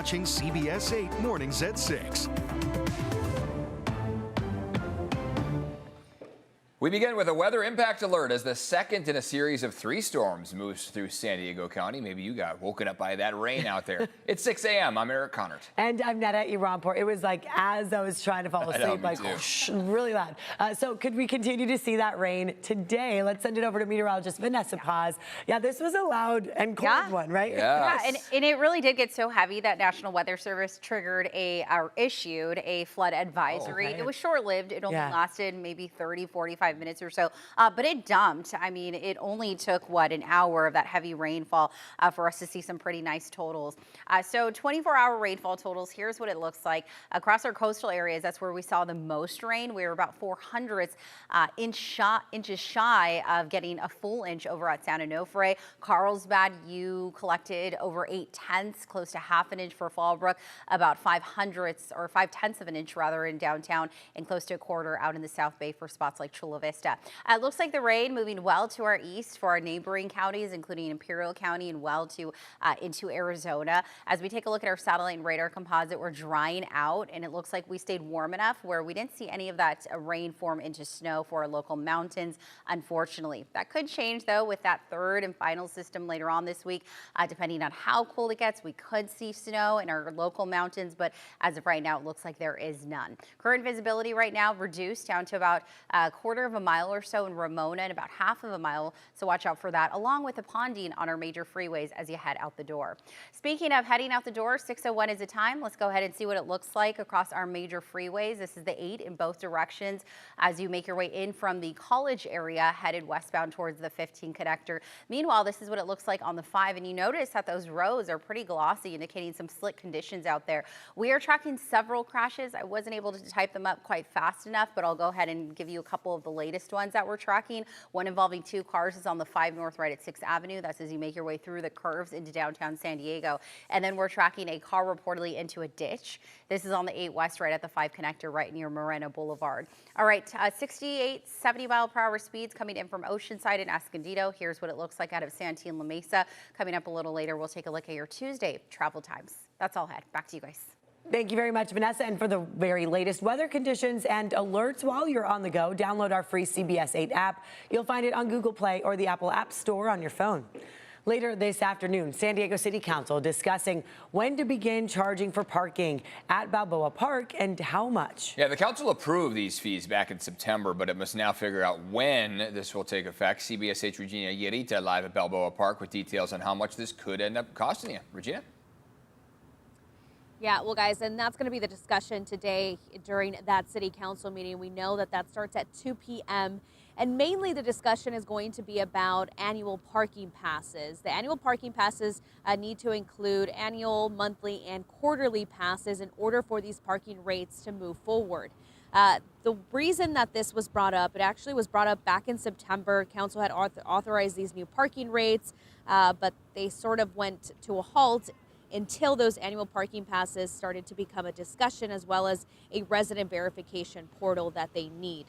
watching CBS 8 Mornings at 6. We begin with a weather impact alert as the second in a series of 3 storms moves through San Diego County. Maybe you got woken up by that rain out there. It's 6 a.m. I'm Eric Connert. And I'm Netta Iranpour. It was like as I was trying to fall asleep, me like too. really loud. So could we continue to see that rain today? Let's send it over to meteorologist Vanessa Paz. Yeah, this was a loud and cold one, right? Yeah. Yeah, and it really did get so heavy that National Weather Service issued a flood advisory. It was short-lived. It only lasted maybe 30, 45 minutes or so, but it dumped. I mean, it only took, an hour of that heavy rainfall for us to see some pretty nice totals. So 24-hour rainfall totals, here's what it looks like. Across our coastal areas, that's where we saw the most rain. We were about 400 inches shy of getting a full inch over at San Onofre. Carlsbad, you collected over 8/10, close to half an inch for Fallbrook, about 5/10 of an inch rather in downtown, and close to a quarter out in the South Bay for spots like Chula Vista. It looks like the rain moving well to our east for our neighboring counties, including Imperial County and well to into Arizona. As we take a look at our satellite and radar composite, we're drying out, and it looks like we stayed warm enough where we didn't see any of that rain form into snow for our local mountains, unfortunately. That could change, though, with that third and final system later on this week. Depending on how cold it gets, we could see snow in our local mountains, but as of right now, it looks like there is none. Current visibility right now reduced down to about a quarter of a mile or so in Ramona and about half of a mile, so watch out for that, along with the ponding on our major freeways as you head out the door. Speaking of heading out the door, 6:01 is the time. Let's go ahead and see what it looks like across our major freeways. This is the 8 in both directions as you make your way in from the College area, headed westbound towards the 15 connector. Meanwhile, this is what it looks like on the 5, and you notice that those roads are pretty glossy, indicating some slick conditions out there. We are tracking several crashes. I wasn't able to type them up quite fast enough, but I'll go ahead and give you a couple of the latest ones that we're tracking. One involving 2 cars is on the 5 North right at 6th Avenue. That's as you make your way through the curves into downtown San Diego. And then we're tracking a car reportedly into a ditch. This is on the 8 West right at the 5 connector right near Moreno Boulevard. All right, 68, 70 mile per hour speeds coming in from Oceanside and Escondido. Here's what it looks like out of Santee and La Mesa. Coming up a little later, we'll take a look at your Tuesday travel times. That's all, back to you guys. Thank you very much, Vanessa. And for the very latest weather conditions and alerts while you're on the go, download our free CBS 8 app. You'll find it on Google Play or the Apple App Store on your phone. Later this afternoon, San Diego City Council discussing when to begin charging for parking at Balboa Park and how much. Yeah, the council approved these fees back in September, but it must now figure out when this will take effect. CBS 8's Regina Yerita live at Balboa Park with details on how much this could end up costing you. Regina? Yeah, well, guys, and that's going to be the discussion today during that city council meeting. We know that starts at 2 p.m. And mainly the discussion is going to be about annual parking passes. The annual parking passes need to include annual, monthly, and quarterly passes in order for these parking rates to move forward. The reason that this was brought up, it actually was brought up back in September. Council had authorized these new parking rates, but they sort of went to a halt until those annual parking passes started to become a discussion, as well as a resident verification portal that they need.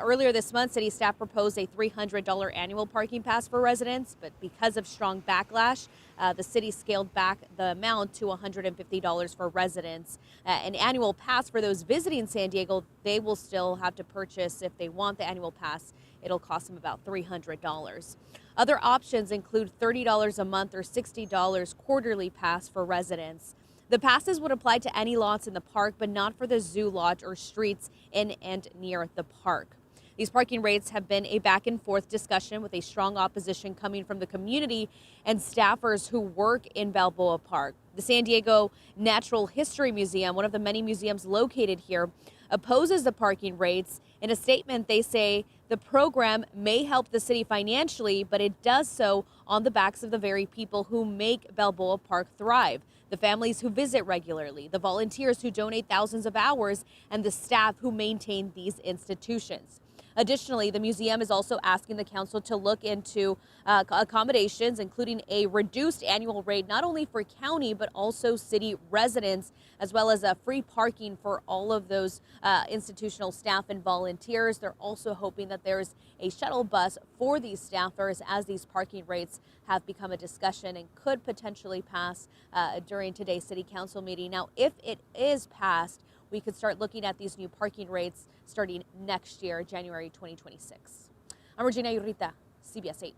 Earlier this month, city staff proposed a $300 annual parking pass for residents, but because of strong backlash, the city scaled back the amount to $150 for residents. An annual pass for those visiting San Diego, they will still have to purchase if they want the annual pass. It'll cost them about $300. Other options include $30 a month or $60 quarterly pass for residents. The passes would apply to any lots in the park, but not for the zoo lot or streets in and near the park. These parking rates have been a back and forth discussion with a strong opposition coming from the community and staffers who work in Balboa Park. The San Diego Natural History Museum, one of the many museums located here, opposes the parking rates. In a statement, they say the program may help the city financially, but it does so on the backs of the very people who make Balboa Park thrive. The families who visit regularly, the volunteers who donate thousands of hours, and the staff who maintain these institutions. Additionally, the museum is also asking the council to look into accommodations, including a reduced annual rate, not only for county, but also city residents, as well as free parking for all of those institutional staff and volunteers. They're also hoping that there's a shuttle bus for these staffers, as these parking rates have become a discussion and could potentially pass during today's city council meeting. Now, if it is passed, we could start looking at these new parking rates starting next year, January 2026. I'm Regina Urrita, CBS 8.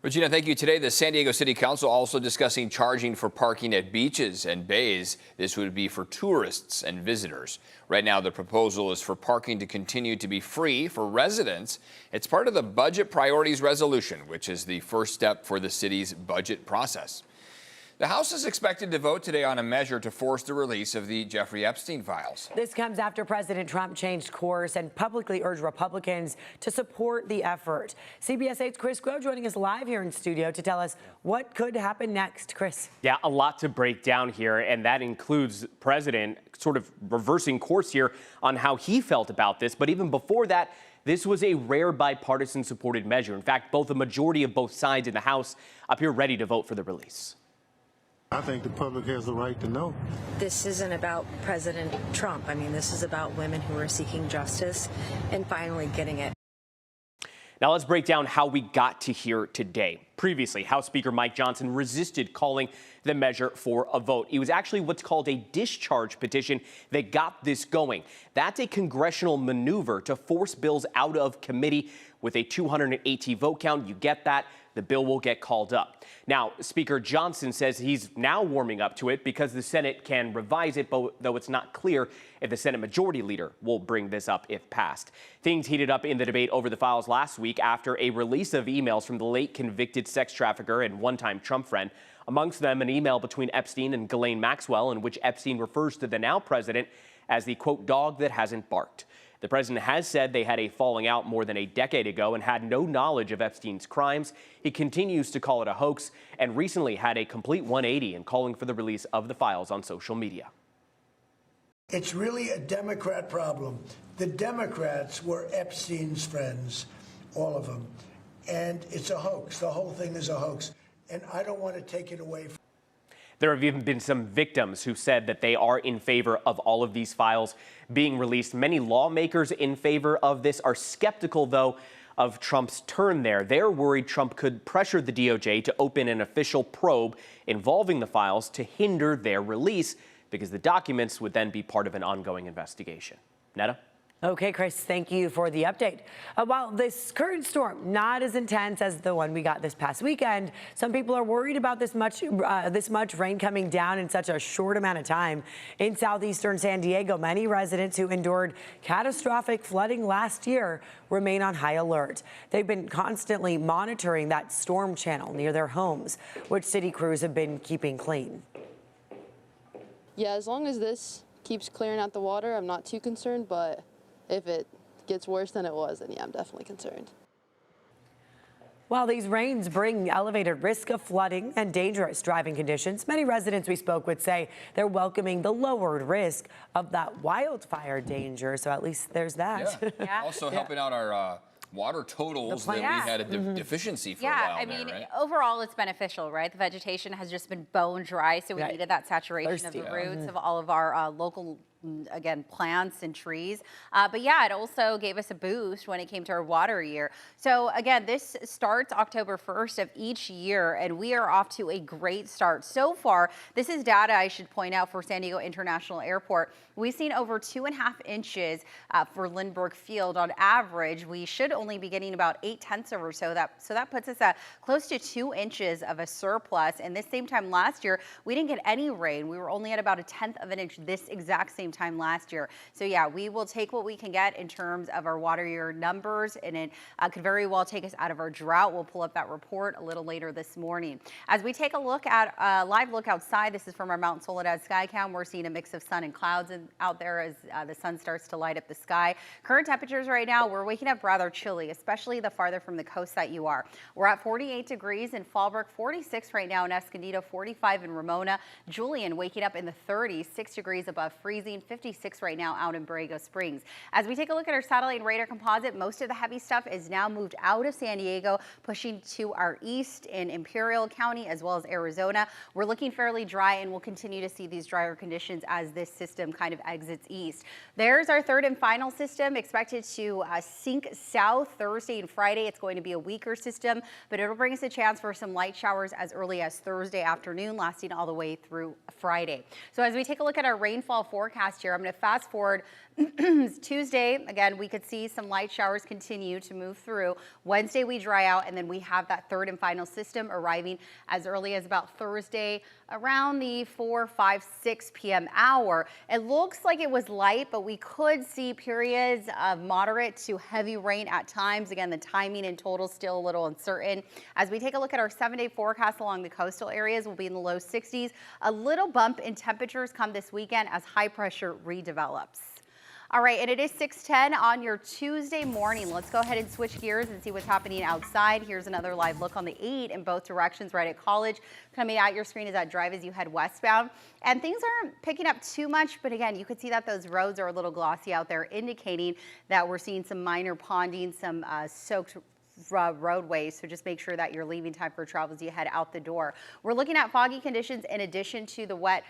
Regina, thank you. Today, the San Diego City Council also discussing charging for parking at beaches and bays. This would be for tourists and visitors. Right now, the proposal is for parking to continue to be free for residents. It's part of the Budget Priorities Resolution, which is the first step for the city's budget process. The House is expected to vote today on a measure to force the release of the Jeffrey Epstein files. This comes after President Trump changed course and publicly urged Republicans to support the effort. CBS 8's Chris Groh joining us live here in studio to tell us what could happen next. Chris. Yeah, a lot to break down here, and that includes President sort of reversing course here on how he felt about this. But even before that, this was a rare bipartisan supported measure. In fact, both a majority of both sides in the House appear ready to vote for the release. I think the public has the right to know. This isn't about President Trump. I mean, this is about women who are seeking justice and finally getting it. Now let's break down how we got to here today. Previously, House Speaker Mike Johnson resisted calling the measure for a vote. It was actually what's called a discharge petition that got this going. That's a congressional maneuver to force bills out of committee. With a 280 vote count, you get that, the bill will get called up. Now, Speaker Johnson says he's now warming up to it because the Senate can revise it, though it's not clear if the Senate Majority Leader will bring this up if passed. Things heated up in the debate over the files last week after a release of emails from the late convicted sex trafficker and one-time Trump friend. Amongst them, an email between Epstein and Ghislaine Maxwell in which Epstein refers to the now president as the, quote, dog that hasn't barked. The president has said they had a falling out more than a decade ago and had no knowledge of Epstein's crimes. He continues to call it a hoax and recently had a complete 180 in calling for the release of the files on social media. It's really a Democrat problem. The Democrats were Epstein's friends, all of them. And it's a hoax. The whole thing is a hoax. And I don't want to take it away from. There have even been some victims who said that they are in favor of all of these files being released. Many lawmakers in favor of this are skeptical, though, of Trump's turn there. They're worried Trump could pressure the DOJ to open an official probe involving the files to hinder their release because the documents would then be part of an ongoing investigation. Netta? Okay, Chris, thank you for the update. While this current storm not as intense as the one we got this past weekend, some people are worried about this much rain coming down in such a short amount of time. In southeastern San Diego, many residents who endured catastrophic flooding last year remain on high alert. They've been constantly monitoring that storm channel near their homes, which city crews have been keeping clean. Yeah, as long as this keeps clearing out the water, I'm not too concerned, but if it gets worse than it was, then yeah, I'm definitely concerned. While these rains bring elevated risk of flooding and dangerous driving conditions, many residents we spoke with say they're welcoming the lowered risk of that wildfire danger. So at least there's that. Yeah. Also helping out our water totals that we had a deficiency for a while. I mean, right? overall it's beneficial, right? The vegetation has just been bone dry, so we needed that saturation of the roots of all of our local, again, plants and trees. But yeah, it also gave us a boost when it came to our water year. So again, this starts October 1st of each year, and we are off to a great start. So far, this is data I should point out for San Diego International Airport. We've seen over 2.5 inches for Lindbergh Field on average. We should only be getting about 0.8 or so. That puts us at close to 2 inches of a surplus. And this same time last year, we didn't get any rain. We were only at about 1/10 of an inch this exact same time last year. So yeah, we will take what we can get in terms of our water year numbers, and it could very well take us out of our drought. We'll pull up that report a little later this morning. As we take a look at live look outside, this is from our Mount Soledad sky cam. We're seeing a mix of sun and clouds out there as the sun starts to light up the sky. Current temperatures right now, we're waking up rather chilly, especially the farther from the coast that you are. We're at 48 degrees in Fallbrook, 46 right now in Escondido, 45 in Ramona. Julian waking up in the 30s, 6 degrees above freezing. 56 right now out in Borrego Springs. As we take a look at our satellite and radar composite, most of the heavy stuff is now moved out of San Diego, pushing to our east in Imperial County as well as Arizona. We're looking fairly dry, and we'll continue to see these drier conditions as this system kind of exits east. There's our third and final system, expected to sink south Thursday and Friday. It's going to be a weaker system, but it'll bring us a chance for some light showers as early as Thursday afternoon, lasting all the way through Friday. So as we take a look at our rainfall forecast here, I'm going to fast forward. Tuesday, again, we could see some light showers continue to move through. Wednesday, we dry out, and then we have that third and final system arriving as early as about Thursday around the 4, 5, 6 p.m. hour. It looks like it was light, but we could see periods of moderate to heavy rain at times. Again, the timing and total still a little uncertain. As we take a look at our 7-day forecast along the coastal areas, we'll be in the low 60s. A little bump in temperatures come this weekend as high pressure redevelops. All right, and it is 6:10 on your Tuesday morning. Let's go ahead and switch gears and see what's happening outside. Here's another live look on the 8 in both directions right at College. Coming out your screen is that drive as you head westbound. And things aren't picking up too much, but again, you can see that those roads are a little glossy out there, indicating that we're seeing some minor ponding, some soaked roadways, so just make sure that you're leaving time for travel as you head out the door. We're looking at foggy conditions in addition to the wet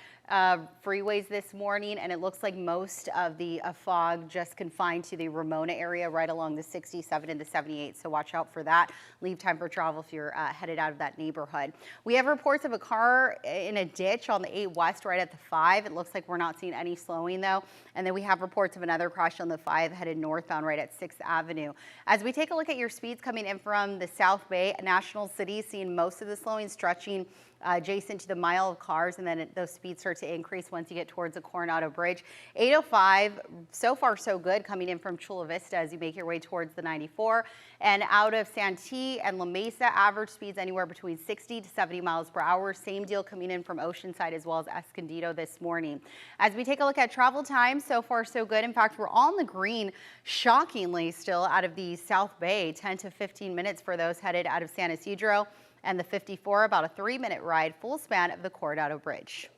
freeways this morning, and it looks like most of the fog just confined to the Ramona area right along the 67 and the 78, so watch out for that. Leave time for travel if you're headed out of that neighborhood. We have reports of a car in a ditch on the 8 West right at the 5. It looks like we're not seeing any slowing though, and then we have reports of another crash on the 5 headed northbound right at 6th Avenue. As we take a look at your speeds coming in from the South Bay, National City, seeing most of the slowing stretching adjacent to the mile of cars, and then those speeds start to increase once you get towards the Coronado Bridge. 805, so far so good, coming in from Chula Vista as you make your way towards the 94. And out of Santee and La Mesa, average speeds anywhere between 60 to 70 miles per hour. Same deal coming in from Oceanside as well as Escondido this morning. As we take a look at travel time, so far so good. In fact, we're on the green, shockingly still out of the South Bay, 10 to 15 minutes for those headed out of San Isidro. And the 54, about a 3-minute ride, full span of the Coronado Bridge.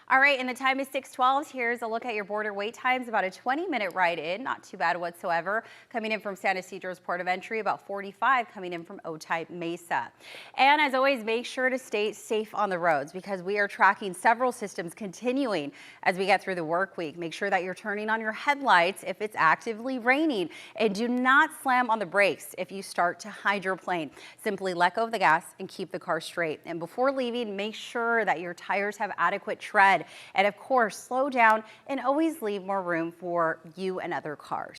All right, and the time is 6:12. Here's a look at your border wait times, about a 20-minute ride in, not too bad whatsoever. Coming in from San Isidro's port of entry, about 45 coming in from Otay Mesa. And as always, make sure to stay safe on the roads because we are tracking several systems continuing as we get through the work week. Make sure that you're turning on your headlights if it's actively raining, and do not slam on the brakes if you start to hydroplane. Simply let go of the gas and keep the car straight. And before leaving, make sure that your tires have adequate tread. And of course, slow down and always leave more room for you and other cars.